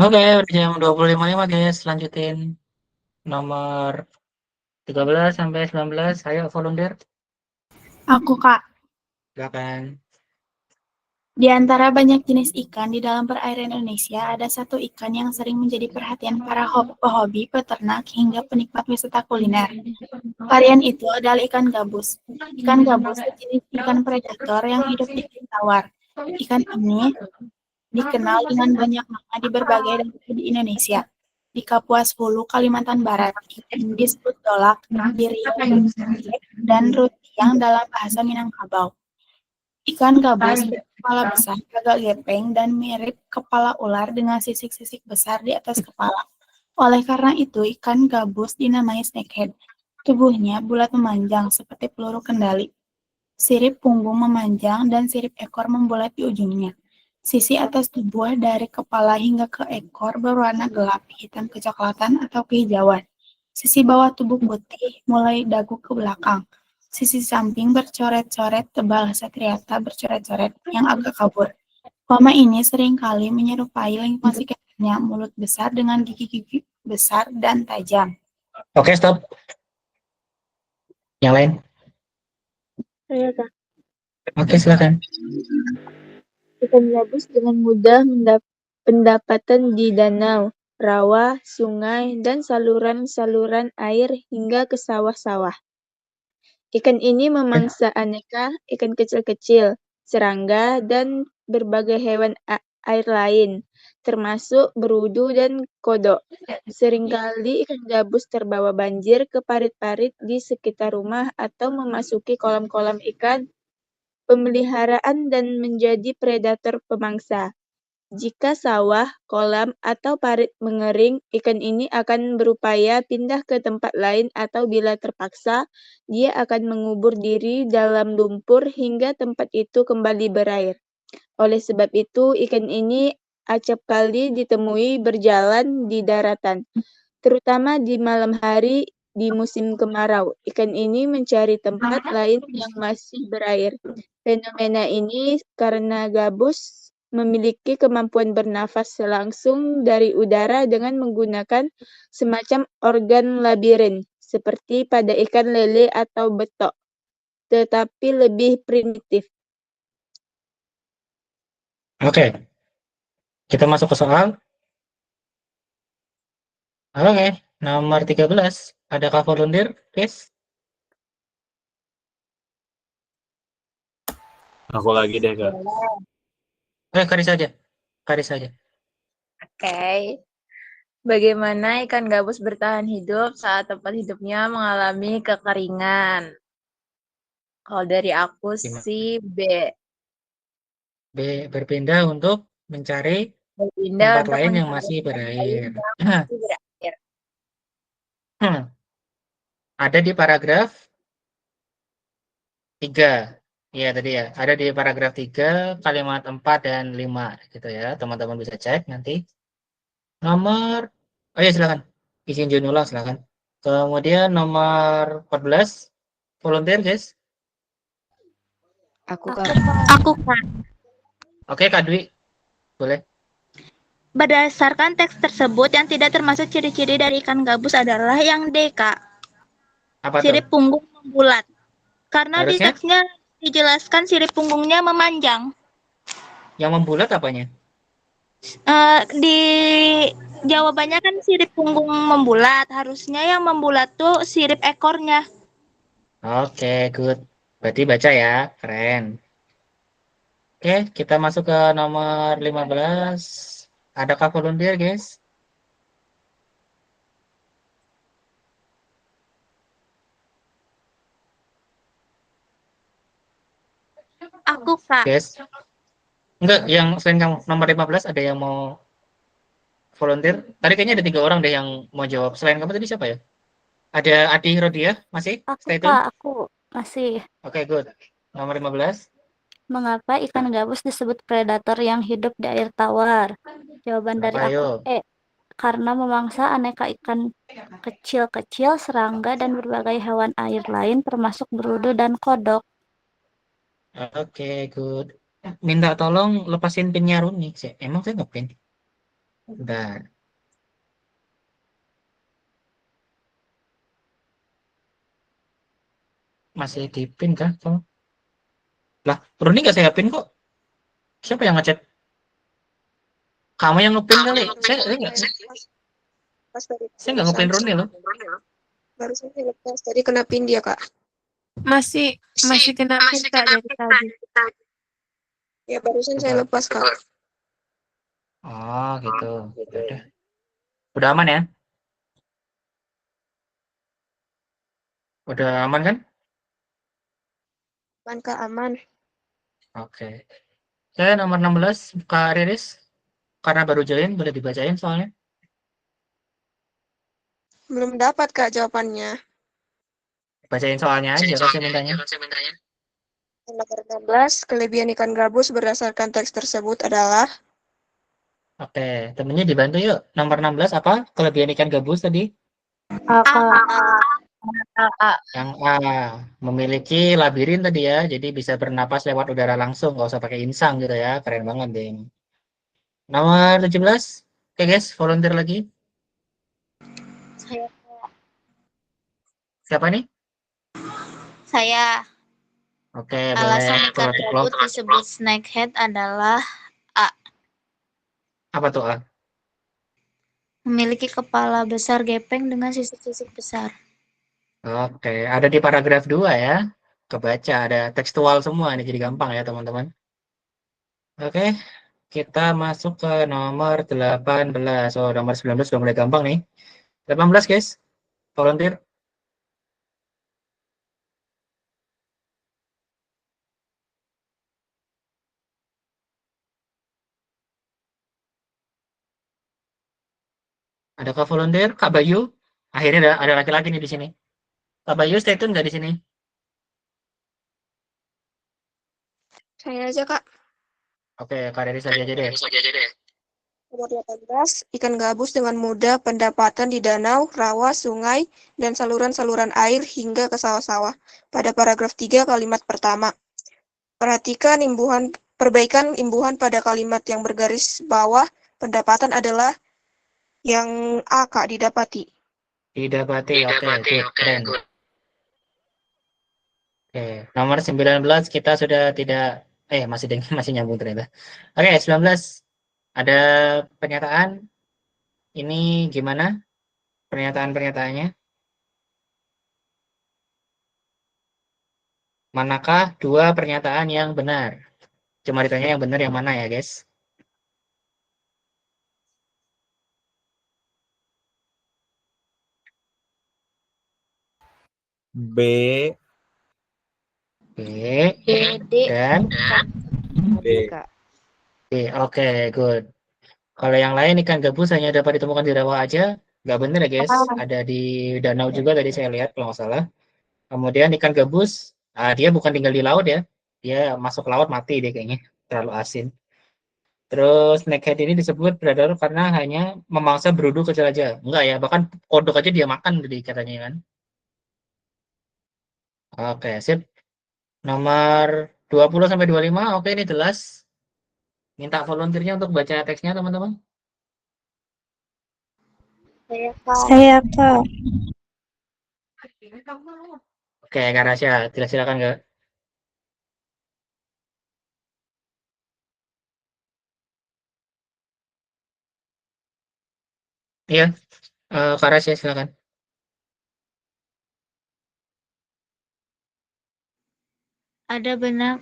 Oke, udah jam 25.05 guys, lanjutin nomor 13 sampai 19. Ayo volunteer. Aku, Kak. Silakan. Di antara banyak jenis ikan di dalam perairan Indonesia, ada satu ikan yang sering menjadi perhatian para pehobi, peternak, hingga penikmat wisata kuliner. Varian itu adalah ikan gabus. Ikan gabus jenis ikan predator yang hidup di air tawar. Ikan ini dikenal dengan banyak nama di berbagai daerah di Indonesia. Di Kapuas Hulu, Kalimantan Barat, ikan ini disebut dolak, di Riau, dan rutiang dalam bahasa Minangkabau. Ikan gabus berkepala besar, agak gepeng, dan mirip kepala ular dengan sisik-sisik besar di atas kepala. Oleh karena itu, ikan gabus dinamai snakehead. Tubuhnya bulat memanjang seperti peluru kendali. Sirip punggung memanjang dan sirip ekor membulat di ujungnya. Sisi atas tubuh dari kepala hingga ke ekor berwarna gelap, hitam kecoklatan atau kehijauan. Sisi bawah tubuh putih, mulai dagu ke belakang. Sisi samping bercoret-coret tebal striata bercoret-coret yang agak kabur. Warna ini seringkali menyerupai lingkungan sekitarnya, mulut besar dengan gigi-gigi besar dan tajam. Oke, stop. Yang lain? Saya, Kak. Oke, silakan. Ikan gabus dengan mudah pendapatan di danau, rawa, sungai, dan saluran-saluran air hingga ke sawah-sawah. Ikan ini memangsa aneka ikan kecil-kecil, serangga, dan berbagai hewan air lain, termasuk berudu dan kodok. Seringkali ikan gabus terbawa banjir ke parit-parit di sekitar rumah atau memasuki kolam-kolam ikan pemeliharaan dan menjadi predator pemangsa. Jika sawah, kolam, atau parit mengering, ikan ini akan berupaya pindah ke tempat lain atau bila terpaksa, dia akan mengubur diri dalam lumpur hingga tempat itu kembali berair. Oleh sebab itu, ikan ini acap kali ditemui berjalan di daratan, terutama di malam hari di musim kemarau. Ikan ini mencari tempat lain yang masih berair. Fenomena ini karena gabus memiliki kemampuan bernafas langsung dari udara dengan menggunakan semacam organ labirin, seperti pada ikan lele atau betok, tetapi lebih primitif. Oke. Kita masuk ke soal. Oke, nomor 13. Adakah volunteer, please? Aku lagi deh, Kak. Karis saja. Karis saja. Oke. Bagaimana ikan gabus bertahan hidup saat tempat hidupnya mengalami kekeringan? Kalau dari aku Gimana? sih B. B. Berpindah untuk mencari Berpindah tempat untuk lain yang mencari masih tempat lain berair. yang masih berair. Ada di paragraf 3. Iya tadi ya. Ada di paragraf 3, kalimat 4 dan 5 gitu ya. Teman-teman bisa cek nanti. Nomor Oh ya silakan. Izin Jun ulang silakan. Kemudian nomor 14, volunteer guys. Aku Aku, Kak. Kak. Aku Kak. Oke Kak Dwi, boleh. Berdasarkan teks tersebut, yang tidak termasuk ciri-ciri dari ikan gabus adalah yang D, Kak. Apa tuh? Sirip punggung membulat. Karena di Harusnya teksnya dijelaskan sirip punggungnya memanjang. yang membulat apanya? Di jawabannya kan sirip punggung membulat. Harusnya yang membulat tuh sirip ekornya. Oke, good. Berarti baca ya, keren. Oke, kita masuk ke nomor 15. Adakah volunteer guys? Aku, Kak. Guys, enggak, yang selain kamu nomor 15 ada yang mau volunteer? Tadi kayaknya ada 3 orang deh yang mau jawab. Selain kamu tadi siapa ya? Ada Adi Rodia, masih? Aku, Stay tune. Kak, aku masih. Oke, good. Nomor 15. Mengapa ikan gabus disebut predator yang hidup di air tawar? Jawaban dari Kenapa aku ayo? karena memangsa aneka ikan kecil-kecil, serangga, dan berbagai hewan air lain termasuk berudu dan kodok. Oke, good. Minta tolong lepasin pinnya Runi. Emang saya nggak pin? Udah. Masih di pin kah? Lah, Runi nggak saya pin kok. Siapa yang ngechat? Kamu yang ngepin kali. Saya nggak. Pas tadi Saya nggak ngepin Runi loh. barusan saya lepas tadi kena pin dia Kak. Masih kena pin Kak dari tadi. Ya barusan saya Coba. lepas Kak. Oh, gitu. Udah aman ya? Udah aman kan? Aman Kak, aman. Oke. Saya nomor 16, Kak Riris. Karena baru join, boleh dibacain soalnya. Belum dapat Kak jawabannya. Bacain soalnya aja kalau saya mintanya. Nomor 16, kelebihan ikan gabus berdasarkan teks tersebut adalah Oke, temennya dibantu yuk. Nomor 16 apa? Kelebihan ikan gabus tadi? Yang A, memiliki labirin tadi ya. Jadi bisa bernapas lewat udara langsung, nggak usah pakai insang gitu ya. Keren banget deh. Nomor 17. Oke guys, volunteer lagi. Siapa nih? Saya. Oke, Alasan boleh ikan gabus disebut snakehead adalah A. Apa tuh A? Memiliki kepala besar gepeng dengan sisik-sisik besar. Oke, ada di paragraf 2 ya. Kebaca, ada tekstual semua nih, jadi gampang ya teman-teman. Oke, kita masuk ke nomor 18. Oh, nomor 19 sudah mulai gampang nih. 18 guys, volunteer. Adakah volunteer? Kak Bayu? Akhirnya ada laki-laki nih di sini. Kak Bayu, stay tune nggak di sini? saya aja Kak. Oke, Kak Riri saja aja deh. Nomor 18, ikan gabus dengan mudah pendapatan di danau, rawa, sungai, dan saluran-saluran air hingga ke sawah-sawah. Pada paragraf 3 kalimat pertama. Perhatikan perbaikan imbuhan pada kalimat yang bergaris bawah. Pendapatan adalah yang A Kak, didapati. Didapati, oke, good, keren. Oke, nomor 19 kita sudah tidak, masih masih nyambung ternyata. Oke, 19. Ada pernyataan, ini gimana pernyataan-pernyataannya? Manakah 2 pernyataan yang benar? Cuma ditanya yang benar yang mana ya, guys? B. B, D. dan B, Kak. B. Oke, good. Kalau yang lain ikan gabus hanya dapat ditemukan di rawa aja, nggak bener ya guys. Ada di danau juga tadi saya lihat kalau nggak salah. Kemudian ikan gabus, dia bukan tinggal di laut ya. Dia masuk laut mati dia kayaknya, terlalu asin. Terus snakehead ini disebut predator karena hanya memangsa berudu kecil aja. Enggak ya, bahkan kodok aja dia makan tadi katanya kan. Oke, sip. Nomor 20 sampai 25, oke ini jelas. Minta volunteernya untuk baca teksnya teman-teman. Saya Kak. Oke, Kak Rasya, silakan Kak. Iya, Kak Rasya silakan. Ada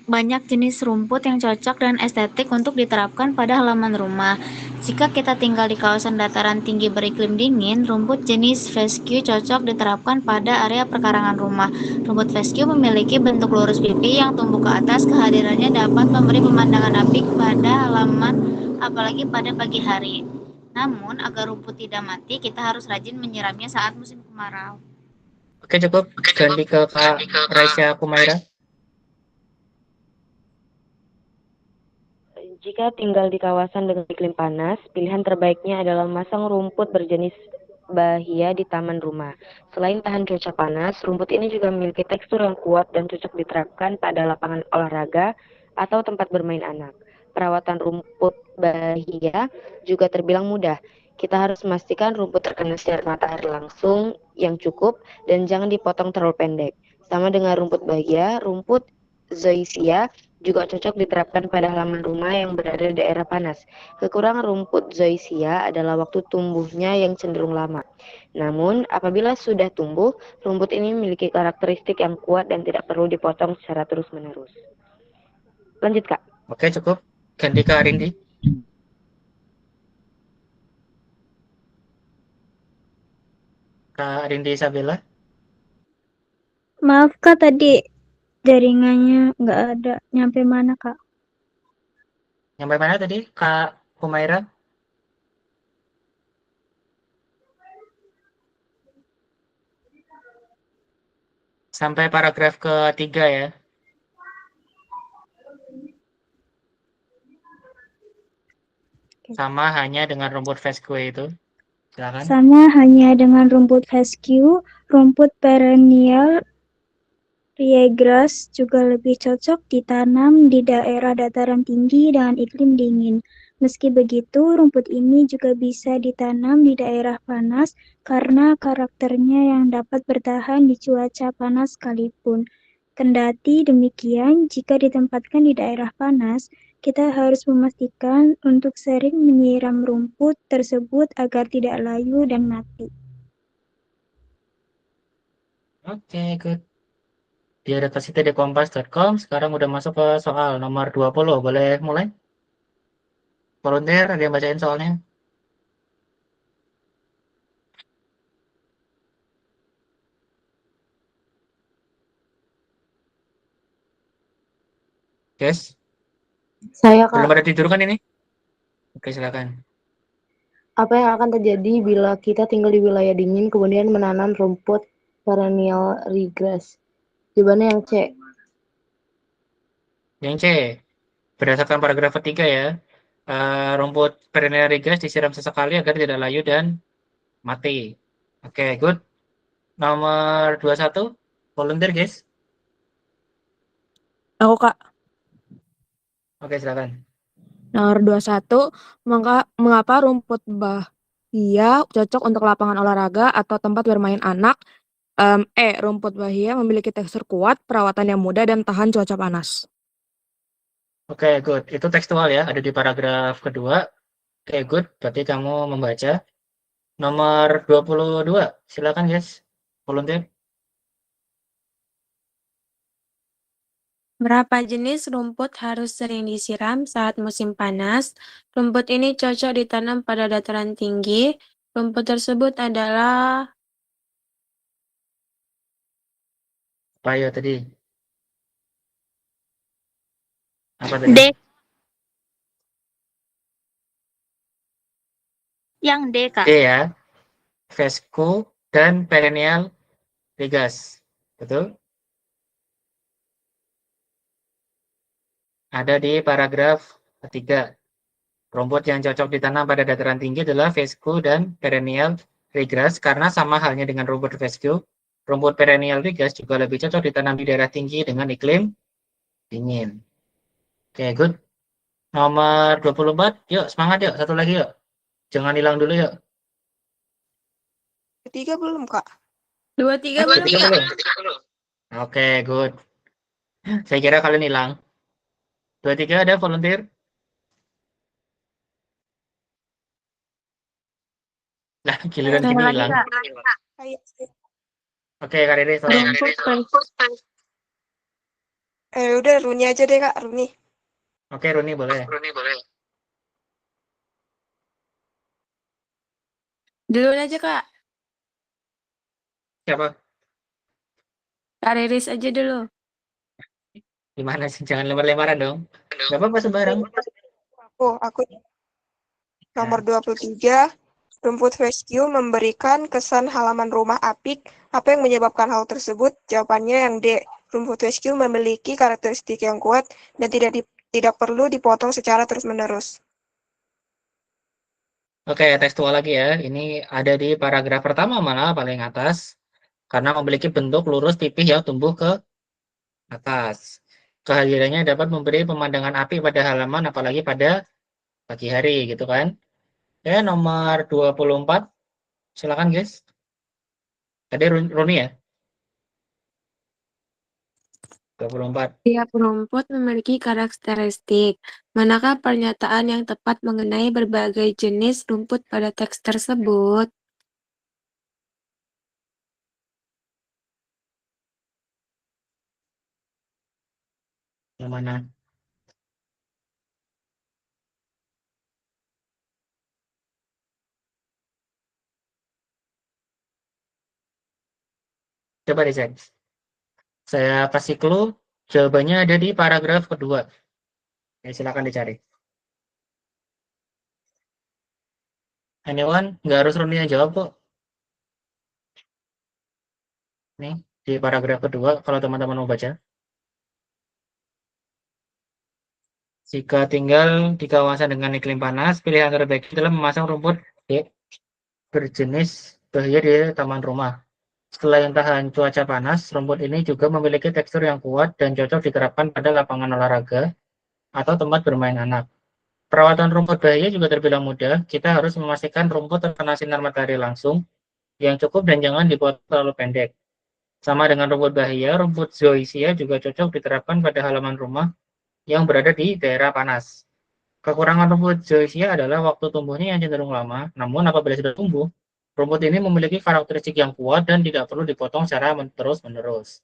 banyak jenis rumput yang cocok dan estetik untuk diterapkan pada halaman rumah. Jika kita tinggal di kawasan dataran tinggi beriklim dingin, rumput jenis fescue cocok diterapkan pada area perkarangan rumah. Rumput fescue memiliki bentuk lurus pipi yang tumbuh ke atas. Kehadirannya dapat memberi pemandangan apik pada halaman, apalagi pada pagi hari. Namun, agar rumput tidak mati, kita harus rajin menyiramnya saat musim kemarau. Oke, cukup. Ganti ke Kak Rasya Kumaira. Jika tinggal di kawasan dengan iklim panas, pilihan terbaiknya adalah memasang rumput berjenis bahia di taman rumah. Selain tahan cuaca panas, rumput ini juga memiliki tekstur yang kuat dan cocok diterapkan pada lapangan olahraga atau tempat bermain anak. Perawatan rumput bahia juga terbilang mudah. Kita harus memastikan rumput terkena sinar matahari langsung yang cukup dan jangan dipotong terlalu pendek. Sama dengan rumput bahia, rumput zoysia juga cocok diterapkan pada halaman rumah yang berada di daerah panas. Kekurangan rumput zoysia adalah waktu tumbuhnya yang cenderung lama. Namun, apabila sudah tumbuh, rumput ini memiliki karakteristik yang kuat dan tidak perlu dipotong secara terus-menerus. Lanjut, Kak. Oke, cukup. Ganti ke Arindi. Kak Arindi Isabella. Maaf Kak, tadi jaringannya nggak ada. Nyampe mana Kak? Sampai mana tadi, Kak Kumaira? Sampai paragraf ketiga ya. Sama hanya dengan rumput fescue itu. Silakan. Sama hanya dengan rumput fescue, rumput perennial ryegrass juga lebih cocok ditanam di daerah dataran tinggi dengan iklim dingin. Meski begitu, rumput ini juga bisa ditanam di daerah panas karena karakternya yang dapat bertahan di cuaca panas sekalipun. Kendati demikian, jika ditempatkan di daerah panas, kita harus memastikan untuk sering menyiram rumput tersebut agar tidak layu dan mati. Oke, good. Di adaptasi tdkompas.com sekarang udah masuk ke soal nomor 20. Boleh mulai? Volunteer, ada yang bacain soalnya? Yes? Saya, Belum Kak. pada tidur kan ini? Oke, silakan. Apa yang akan terjadi bila kita tinggal di wilayah dingin kemudian menanam rumput perennial ryegrass? Jawabannya yang C. Yang C, berdasarkan paragraf ketiga ya, rumput perennial ryegrass disiram sesekali agar tidak layu dan mati. Oke, good. Nomor 21, volunteer guys. Aku Kak. Oke, silakan. Nomor 21, mengapa rumput bahia cocok untuk lapangan olahraga atau tempat bermain anak? Rumput bahia memiliki tekstur kuat, perawatan yang mudah, dan tahan cuaca panas. Oke, good. Itu tekstual ya, ada di paragraf kedua. Oke, good. Berarti kamu membaca. Nomor 22, silakan guys. Volunteer. Berapa jenis rumput harus sering disiram saat musim panas? Rumput ini cocok ditanam pada dataran tinggi. Rumput tersebut adalah Apa ya tadi? Apa tadi? D. Yang D, Kak. D ya. Vesco dan perennial regas. Betul? Ada di paragraf ketiga. Rumput yang cocok ditanam pada dataran tinggi adalah Vesco dan perennial regas karena sama halnya dengan rumput Vesco, rumput perennial regas juga lebih cocok ditanam di daerah tinggi dengan iklim dingin. Oke, good. Nomor 24, yuk semangat yuk, satu lagi yuk. Jangan hilang dulu yuk. 3 belum, Kak? 23 belum, Tiga Kak. belum? Oke, good. Saya kira kalian hilang. 23 ada volunteer? Nah, giliran Saya gini lagi, hilang. Kak. Oke, Kak Riri, sorry. Udah Runi aja deh, Kak, Runi. Oke, Runi boleh. Duluan aja, Kak. Siapa? Kak Riris aja dulu. Gimana sih? Jangan lempar-lemparan dong. Gak apa-apa sembarang. Aku nomor 23. Rumput fescue memberikan kesan halaman rumah apik. Apa yang menyebabkan hal tersebut? Jawabannya yang D. Rumput fescue memiliki karakteristik yang kuat dan tidak perlu dipotong secara terus-menerus. Oke, tekstual lagi ya. Ini ada di paragraf pertama malah paling atas. Karena memiliki bentuk lurus pipih yang tumbuh ke atas. Kehadirannya dapat memberi pemandangan apik pada halaman apalagi pada pagi hari gitu kan. Oke, nomor 24. Silakan guys. Tadi Runi ya? 24. Tiap rumput memiliki karakteristik. Manakah pernyataan yang tepat mengenai berbagai jenis rumput pada teks tersebut? Yang mana? Coba dicek. Saya kasih clue. Jawabannya ada di paragraf kedua. Ya, silakan dicari. Anyone? Nggak harus Runi yang jawab kok. Nih, di paragraf kedua, kalau teman-teman mau baca. Jika tinggal di kawasan dengan iklim panas, pilihan terbaik adalah memasang rumput berjenis bahaya di taman rumah. Selain tahan cuaca panas, rumput ini juga memiliki tekstur yang kuat dan cocok diterapkan pada lapangan olahraga atau tempat bermain anak. Perawatan rumput bahaya juga terbilang mudah. Kita harus memastikan rumput terkena sinar matahari langsung yang cukup dan jangan dibuat terlalu pendek. Sama dengan rumput bahaya, rumput zoysia juga cocok diterapkan pada halaman rumah yang berada di daerah panas. Kekurangan rumput zoysia adalah waktu tumbuhnya yang cenderung lama, namun apabila sudah tumbuh, rumput ini memiliki karakteristik yang kuat dan tidak perlu dipotong secara terus-menerus.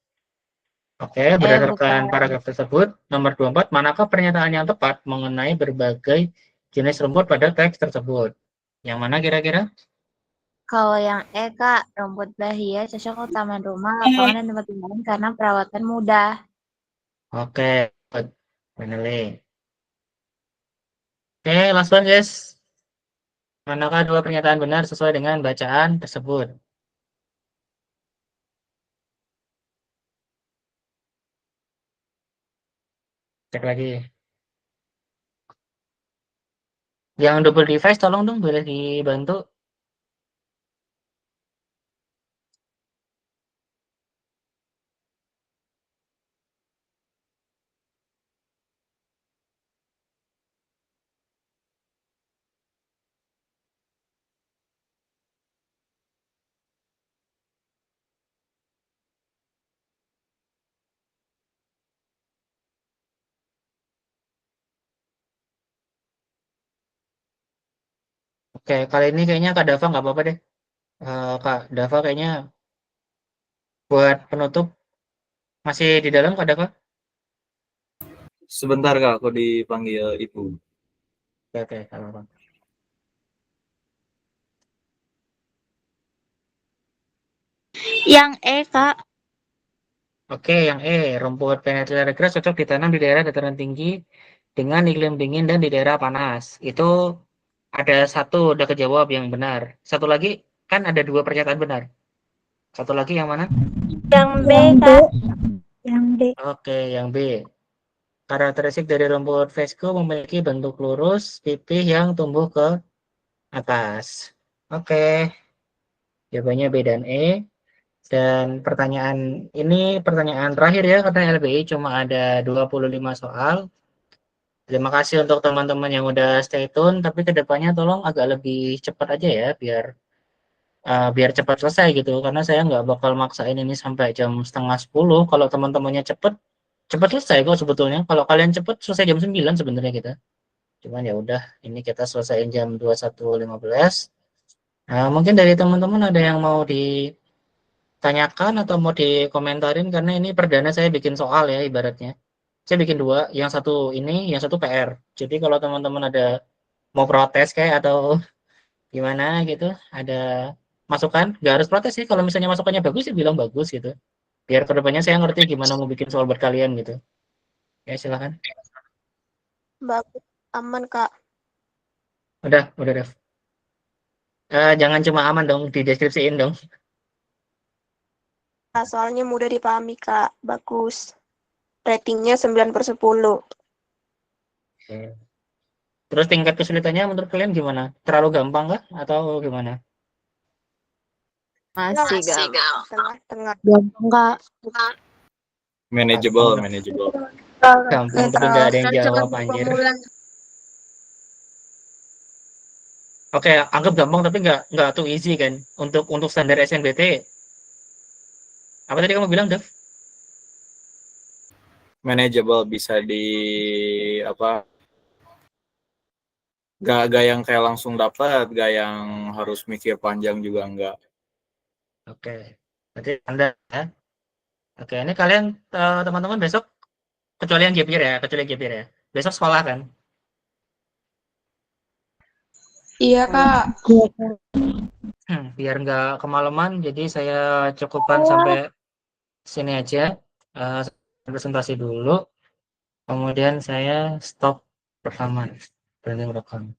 Oke, berdasarkan Bukan. paragraf tersebut, nomor 24, manakah pernyataan yang tepat mengenai berbagai jenis rumput pada teks tersebut? Yang mana kira-kira? Kalau yang E, Kak, rumput bahia cocok untuk taman rumah, lapangan, dan tempat bermain karena perawatan mudah. Oke, finally. Oke, last one guys. Manakah dua pernyataan benar sesuai dengan bacaan tersebut? Cek lagi. Yang double device tolong dong boleh dibantu. Oke, kali ini kayaknya Kak Dava nggak apa-apa deh. Kak Dava kayaknya buat penutup masih di dalam Kak Dava? Sebentar Kak, aku dipanggil Ibu. Oke, nggak apa-apa. Yang E, Kak. Oke, yang E, rumput Venezuela grass cocok ditanam di daerah dataran tinggi dengan iklim dingin dan di daerah panas. Itu ada satu, udah kejawab yang benar. Satu lagi, kan ada 2 pernyataan benar. Satu lagi yang mana? Yang B, Kak. Yang B. Oke, yang B. Karakteristik dari rumput Vesco memiliki bentuk lurus, pipih yang tumbuh ke atas. Oke, jawabannya B dan E. Dan pertanyaan ini pertanyaan terakhir ya, karena LBI cuma ada 25 soal. Terima kasih untuk teman-teman yang udah stay tune, tapi kedepannya tolong agak lebih cepat aja ya, biar cepat selesai gitu. Karena saya nggak bakal maksain ini sampai jam setengah 10. Kalau teman-temannya cepat selesai kok sebetulnya. Kalau kalian cepat selesai jam 9 sebenarnya kita. Cuman ya udah, ini kita selesaiin jam 21.15. Nah, mungkin dari teman-teman ada yang mau ditanyakan atau mau dikomentarin, karena ini perdana saya bikin soal ya ibaratnya. Saya bikin 2, yang satu ini, yang satu PR. Jadi kalau teman-teman ada mau protes kayak atau gimana gitu, ada masukan, nggak harus protes sih. Kalau misalnya masukannya bagus ya bilang bagus gitu. Biar kedepannya saya ngerti gimana mau bikin soal buat kalian gitu. Ya silakan. Bagus, aman Kak. Udah Dev. Jangan cuma aman dong, dideskripsiin dong. Nah, soalnya mudah dipahami Kak, bagus. Ratingnya 9/10. Oke. Terus tingkat kesulitannya menurut kalian gimana? Terlalu gampang kah atau gimana? Masih gampang. Tengah-tengah. Gampang, Kak. Manageable. Gampang tapi nggak ada yang jawab anjir. Oke, anggap gampang tapi nggak too easy kan untuk standar SNBT. Apa tadi kamu bilang, Dev? Manageable, bisa apa, gak yang kayak langsung dapat, gak yang harus mikir panjang juga enggak. Oke, berarti Anda ya. Oke, ini kalian teman-teman besok, kecuali yang gap year ya. Besok sekolah kan? Iya, Kak. Biar nggak kemalaman, jadi saya cukupkan sampai sini aja. Presentasi dulu, kemudian saya stop rekaman, berhenti merekam.